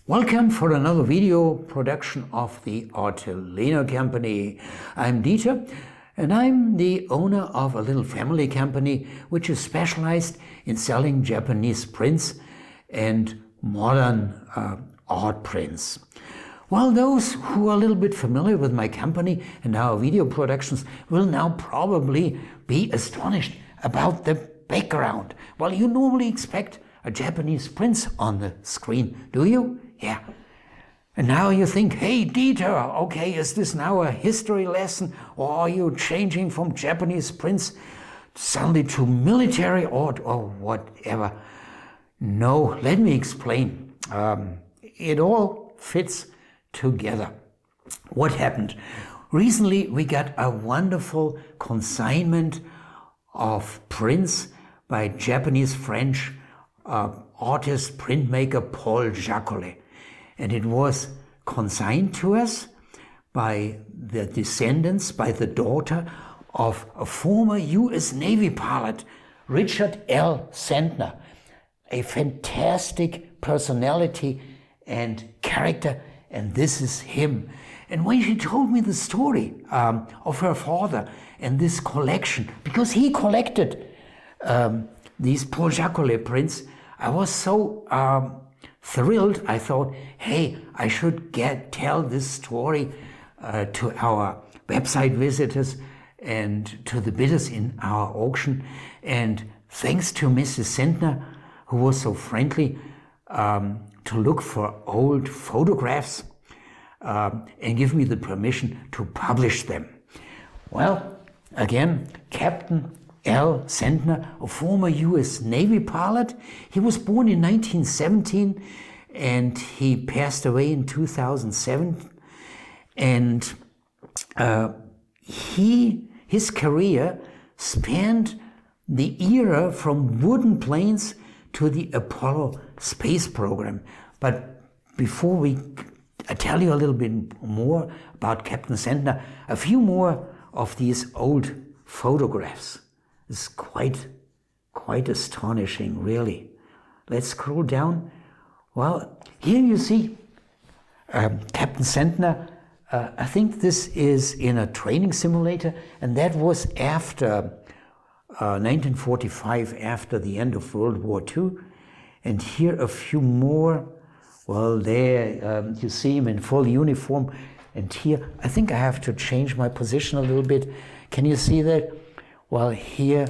Welcome for another video production of the Artelino company. I'm Dieter and I'm the owner of a little family company which is specialized in selling Japanese prints and modern art prints. Well, those who are a little bit familiar with my company and our video productions will now probably be astonished about the background. Well, you normally expect a Japanese prince on the screen, do you? Yeah. And now you think, hey Dieter, okay, is this now a history lesson, or are you changing from Japanese prince suddenly to military art or whatever? No, let me explain. It all fits together. What happened? Recently we got a wonderful consignment of prints by Japanese-French artist, printmaker Paul Jacoulet. And it was consigned to us by the descendants, by the daughter of a former US Navy pilot, Richard L. Centner, a fantastic personality and character, and this is him. And when she told me the story of her father and this collection, because he collected these Paul Jacoulet prints, I was so thrilled. I thought, hey, I should tell this story to our website visitors and to the bidders in our auction. And thanks to Mrs. Centner, who was so friendly to look for old photographs and give me the permission to publish them. Well, again, Captain L. Centner, a former US Navy pilot. He was born in 1917 and he passed away in 2007. And his career spanned the era from wooden planes to the Apollo space program. But before I tell you a little bit more about Captain Centner, a few more of these old photographs. It's quite astonishing, really. Let's scroll down. Well, here you see Captain Centner. I think this is in a training simulator, and that was after 1945, after the end of World War II. And here a few more. Well, there you see him in full uniform. And here, I think I have to change my position a little bit. Can you see that? Well, here,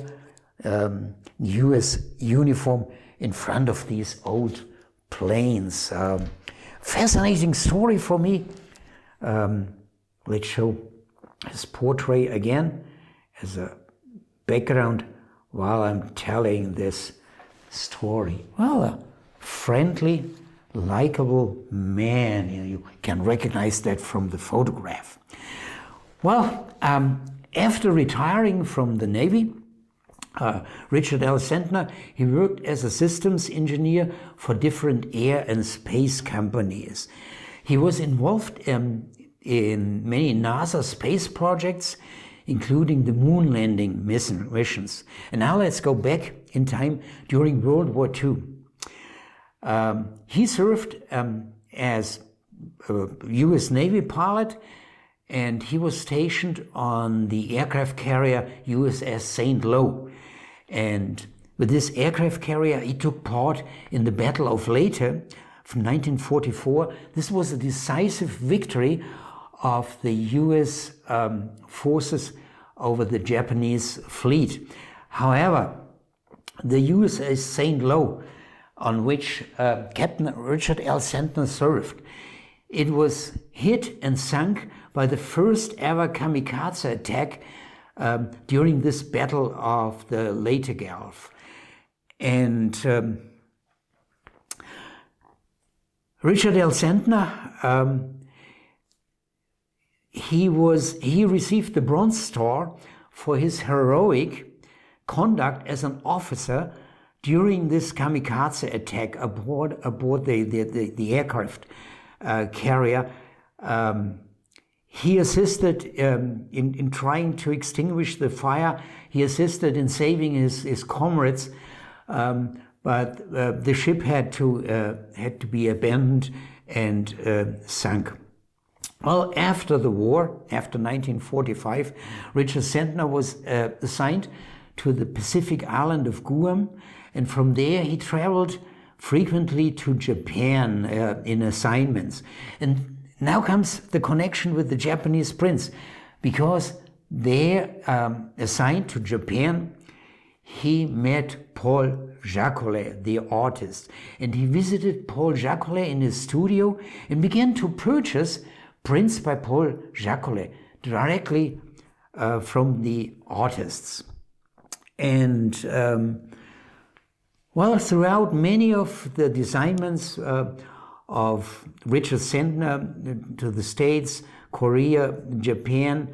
US uniform in front of these old planes. Fascinating story for me. Let's show his portrait again as a background while I'm telling this story. Well, a friendly, likable man. You can recognize that from the photograph. Well, after retiring from the Navy, Richard L. Centner, he worked as a systems engineer for different air and space companies. He was involved in many NASA space projects, including the moon landing missions. And now let's go back in time during World War II. He served as a US Navy pilot, and he was stationed on the aircraft carrier USS St. Louis. And with this aircraft carrier, he took part in the Battle of Leyte from 1944. This was a decisive victory of the US forces over the Japanese fleet. However, the USS St. Louis, on which Captain Richard L. Centner served, it was hit and sunk by the first ever kamikaze attack during this battle of the Leyte Gulf. And Richard L. Centner, he received the Bronze Star for his heroic conduct as an officer during this kamikaze attack aboard the aircraft carrier. He assisted in trying to extinguish the fire. He assisted in saving his comrades but the ship had to be abandoned and sunk. Well, after the war, after 1945, Richard Centner was assigned to the Pacific island of Guam, and from there he traveled frequently to Japan in assignments. And now comes the connection with the Japanese prince, because there, assigned to Japan, he met Paul Jacoulet, the artist, and he visited Paul Jacoulet in his studio and began to purchase prints by Paul Jacoulet directly from the artists. And well, throughout many of the assignments of Richard Centner to the States, Korea, Japan,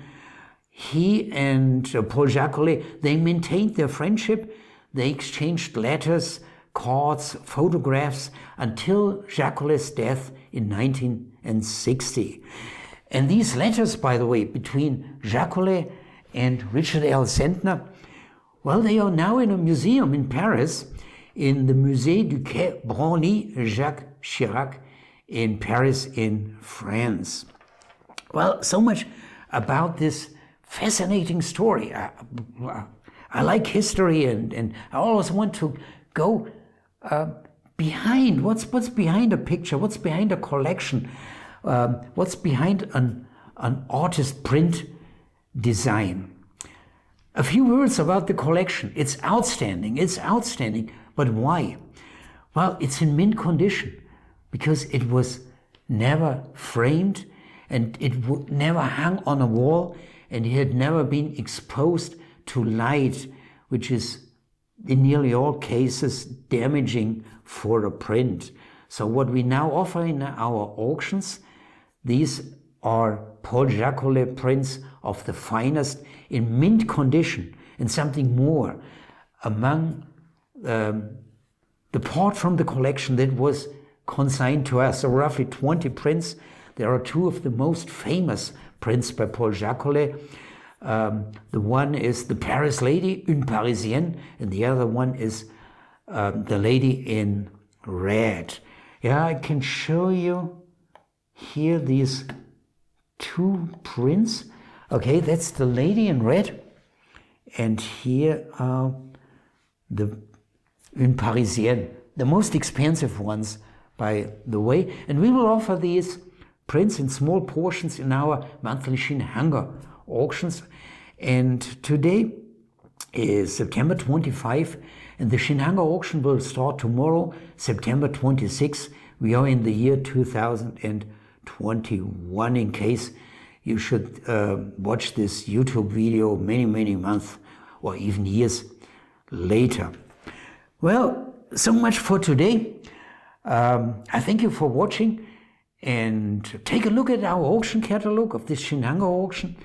he and Paul Jacoulet, they maintained their friendship. They exchanged letters, cards, photographs until Jacoulet's death in 1960. And these letters, by the way, between Jacoulet and Richard L. Centner, well, they are now in a museum in Paris, in the Musée du Quai Branly Jacques Chirac in Paris in France. Well, so much about this fascinating story. I like history, and I always want to go behind what's behind a picture, what's behind a collection, what's behind an artist print design. A few words about the collection. It's outstanding, but why? Well, it's in mint condition because it was never framed, and it never hung on a wall, and it had never been exposed to light, which is in nearly all cases damaging for a print. So what we now offer in our auctions, these are Paul Jacoulet prints of the finest in mint condition, and something more. Among the part from the collection that was consigned to us, so roughly 20 prints, there are two of the most famous prints by Paul Jacoulet. The one is the Paris Lady, Une Parisienne, and the other one is the Lady in Red. Yeah, I can show you here these two prints. Okay, that's the Lady in Red, and here are the Une Parisienne, the most expensive ones, by the way. And we will offer these prints in small portions in our monthly Shinhanger auctions. And today is September 25, and the Shinhanger auction will start tomorrow, September 26. We are in the year 2021, in case you should watch this YouTube video many months or even years later. Well, so much for today. I thank you for watching, and take a look at our auction catalog of this Shinhanger auction,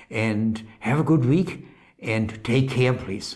and have a good week, and take care, please.